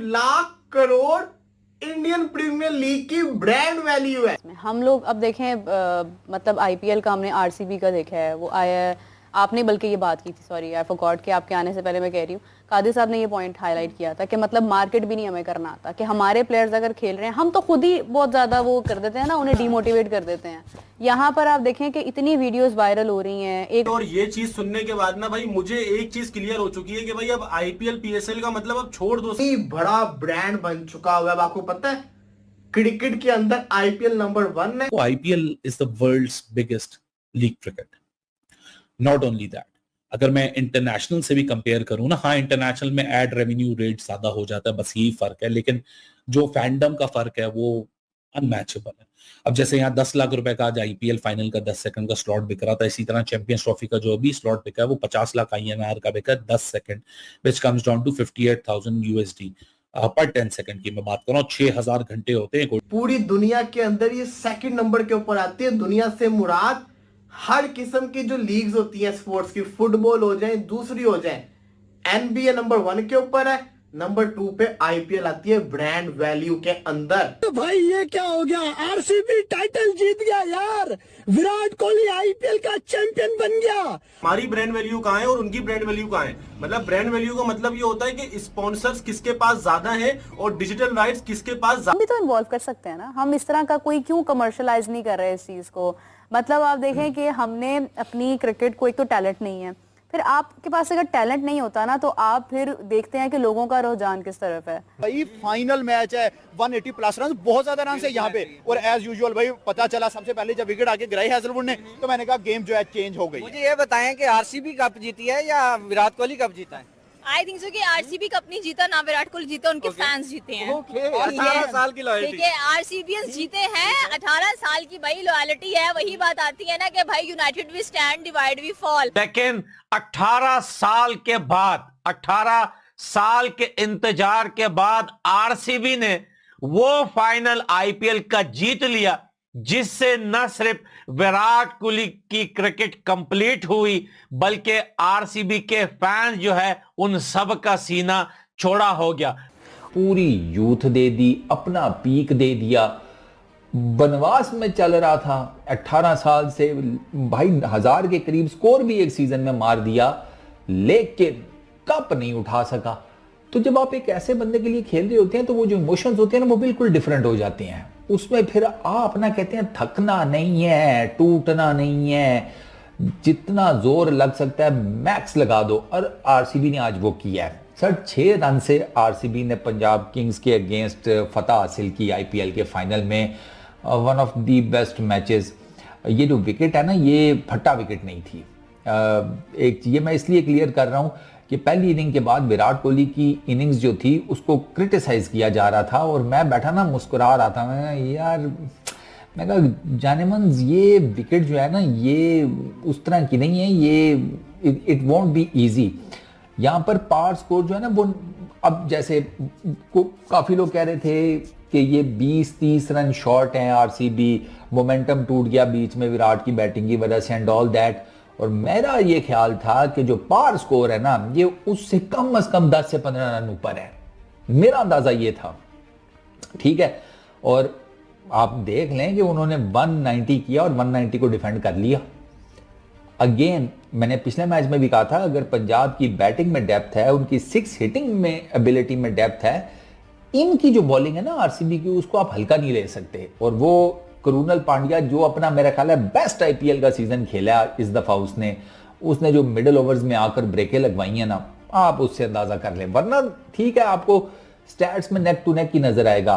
Lakh crore Indian premier league की brand value है। हम लोग अब देखें मतलब आईपीएल का हमने आरसीबी का देखा है, वो आया है, आपने बल्कि ये बात की थी, सॉरी आई फॉरगॉट कि आपके आने से पहले मैं कह रही हूँ, कादिर साहब ने ये पॉइंट हाईलाइट किया था कि मतलब मार्केट भी नहीं हमें करना आता, कि हमारे प्लेयर्स अगर खेल रहे हैं हम तो खुद ही बहुत ज्यादा वो कर देते हैं ना, उन्हें डिमोटिवेट कर देते हैं। यहाँ पर आप देखें कि इतनी वीडियोस वायरल हो रही हैं एक, और ये चीज सुनने के बाद ना भाई मुझे एक चीज क्लियर हो चुकी है कि भाई अब आईपीएल पीएसएल का मतलब अब छोड़ दो। बड़ा ब्रांड बन चुका हुआ है, आपको पता है क्रिकेट के अंदर आईपीएल नंबर 1 है। IPL is the world's biggest league cricket. Not only that, अगर मैं इंटरनेशनल से भी कंपेयर करूं ना, हाँ इंटरनेशनल में एड रेवेन्यू रेट ज्यादा हो जाता है, बस यही फर्क है, लेकिन जो फैंडम का फर्क है वो अनमैचेबल है। अब जैसे यहाँ 10 लाख रुपए का आज आईपीएल फाइनल का 10 सेकंड का स्लॉट बिक रहा था, इसी तरह चैंपियंस ट्रॉफी का जो अभी स्लॉट बिका है वो 50 लाख INR का बिका 10 second, which comes down to 58,000 USD पर 10 सेकंड की मैं बात कर रहा हूँ। 6,000 घंटे होते हैं। पूरी दुनिया के अंदर ये सेकंड नंबर के ऊपर आती है। दुनिया से मुराद हर किस्म की जो लीग्स होती हैं स्पोर्ट्स की, फुटबॉल हो जाए दूसरी हो जाए, NBA नंबर 1 के ऊपर है, नंबर 2 पे आईपीएल आती है ब्रांड वैल्यू के अंदर। तो भाई ये क्या हो गया, आरसीबी टाइटल जीत गया यार, विराट कोहली आईपीएल का चैंपियन बन गया। हमारी ब्रांड वैल्यू कहाँ है और उनकी ब्रांड वैल्यू कहाँ है? मतलब ब्रांड वैल्यू का मतलब ये होता है कि स्पॉन्सर्स किसके पास ज्यादा है और डिजिटल राइट्स किसके पास हम भी तो इन्वॉल्व कर सकते हैं ना, हम इस तरह का कोई क्यों कमर्शलाइज नहीं कर रहे इस चीज को। मतलब आप देखें कि हमने अपनी क्रिकेट को, एक तो टैलेंट नहीं है, फिर आपके पास अगर टैलेंट नहीं होता ना तो आप फिर देखते हैं कि लोगों का रुझान किस तरफ है। भाई फाइनल मैच है, 180 प्लस रन, बहुत ज्यादा रन है यहाँ पे, और एज यूजुअल भाई पता चला सबसे पहले जब विकेट आके गिराई हैजलवुड ने, तो मैंने कहा गेम जो है चेंज हो गई। मुझे ये बताएं कि आरसीबी कप जीती है या विराट कोहली कप जीता है? आई थिंक सो कि आरसीबी कप नहीं जीता, ना विराट कोहली जीता, उनके फैंस जीते हैं। 18 साल की लॉयल्टी। ठीक है, आरसीबीएंस जीते हैं, 18 साल की भाई लॉयल्टी है। वही बात आती है ना कि भाई united we stand, divide we fall. लेकिन 18 साल के बाद, 18 साल के इंतजार के बाद आरसीबी ने वो फाइनल आईपीएल का जीत लिया, जिससे न सिर्फ विराट कोहली की क्रिकेट कंप्लीट हुई बल्कि आरसीबी के फैंस जो है उन सब का सीना चौड़ा हो गया। पूरी यूथ दे दी, अपना पीक दे दिया, बनवास में चल रहा था 18 साल से भाई, 1000 के करीब स्कोर भी एक सीजन में मार दिया, लेकिन कप नहीं उठा सका। तो जब आप एक ऐसे बंदे के लिए खेल रहे होते हैं तो वो जो इमोशंस होते हैं ना वो बिल्कुल डिफरेंट हो जाते हैं। उसमें फिर आप ना कहते हैं थकना नहीं है, टूटना नहीं है, जितना जोर लग सकता है मैक्स लगा दो, और आरसीबी ने आज वो किया है। सर 6 रन से आरसीबी ने पंजाब किंग्स के अगेंस्ट फतह हासिल की आईपीएल के फाइनल में, one of the best matches. ये जो विकेट है ना ये फट्टा विकेट नहीं थी। एक ये मैं इसलिए क्लियर कर रहा हूँ कि पहली इनिंग के बाद विराट कोहली की इनिंग्स जो थी उसको क्रिटिसाइज किया जा रहा था, और मैं बैठा ना मुस्कुरा रहा था, मैं यार मैं कहा जानेमन ये विकेट जो है ना ये उस तरह की नहीं है, ये इट वॉन्ट बी ईजी। यहाँ पर पार स्कोर जो है ना वो, अब जैसे काफ़ी लोग कह रहे थे कि ये 20-30 रन शॉर्ट हैं आरसीबी, मोमेंटम टूट गया बीच में विराट की बैटिंग की वजह से एंड ऑल दैट, और मेरा ये ख्याल था कि जो पार स्कोर है ना ये उससे कम से कम 10 से 15 रन ऊपर है, मेरा अंदाजा ये था। ठीक है, और आप देख लें कि उन्होंने 190 किया और 190 को डिफेंड कर लिया। अगेन मैंने पिछले मैच में भी कहा था, अगर पंजाब की बैटिंग में डेप्थ है, उनकी 6 हिटिंग में एबिलिटी में डेप्थ है, इनकी जो बॉलिंग है ना आरसीबी की उसको आप हल्का नहीं ले सकते। और वो करुणल पांड्या जो अपना मेरा ख्याल है बेस्ट आईपीएल का सीजन खेला इस दफा, उसने जो मिडिल ओवर्स में आकर ब्रेकें लगवाई हैं ना, आप उससे अंदाजा कर लें। वरना ठीक है आपको स्टैट्स में नेक टू नेक की नजर आएगा,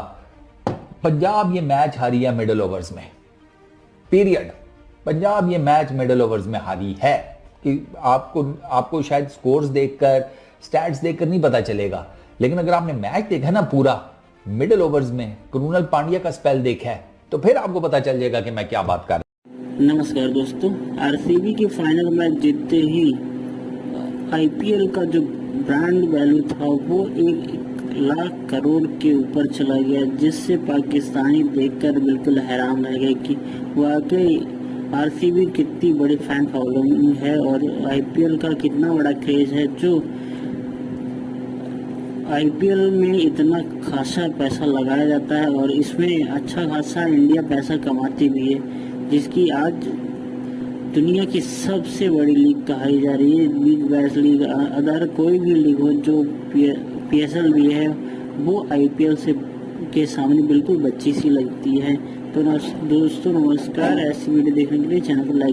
पंजाब ये मैच हारी है मिडिल ओवर्स में, पीरियड। पंजाब ये मैच मिडिल ओवर्स में हारी है। कि आपको शायद स्कोर्स देखकर, स्टैट्स देखकर नहीं पता चलेगा, लेकिन अगर आपने मैच देखा ना पूरा मिडिल ओवर्स में, करुणल पांड्या का स्पेल देखा है, तो फिर आपको पता चल जाएगा कि मैं क्या बात कर रहा हूं। नमस्कार दोस्तों, आरसीबी की फाइनल मैच जीतते ही आईपीएल का जो ब्रांड वैल्यू था वो 1 लाख करोड़ के ऊपर चला गया, जिससे पाकिस्तानी देखकर बिल्कुल हैरान रह गए कि वाकई आरसीबी कितनी बड़ी फैन फॉलोइंग है और आईपीएल का कितना बड़ा क्रेज है, जो आईपीएल में इतना खासा पैसा लगाया जाता है और इसमें अच्छा खासा इंडिया पैसा कमाती भी है, जिसकी आज दुनिया की सबसे बड़ी लीग कहाई जा रही है, बिग बैश लीग। अदर कोई भी लीग हो जो पीएसएल भी है वो आईपीएल से के सामने बिल्कुल बच्ची सी लगती है। तो दोस्तों नमस्कार, ऐसी वीडियो देखने के लिए चैनल को लाइक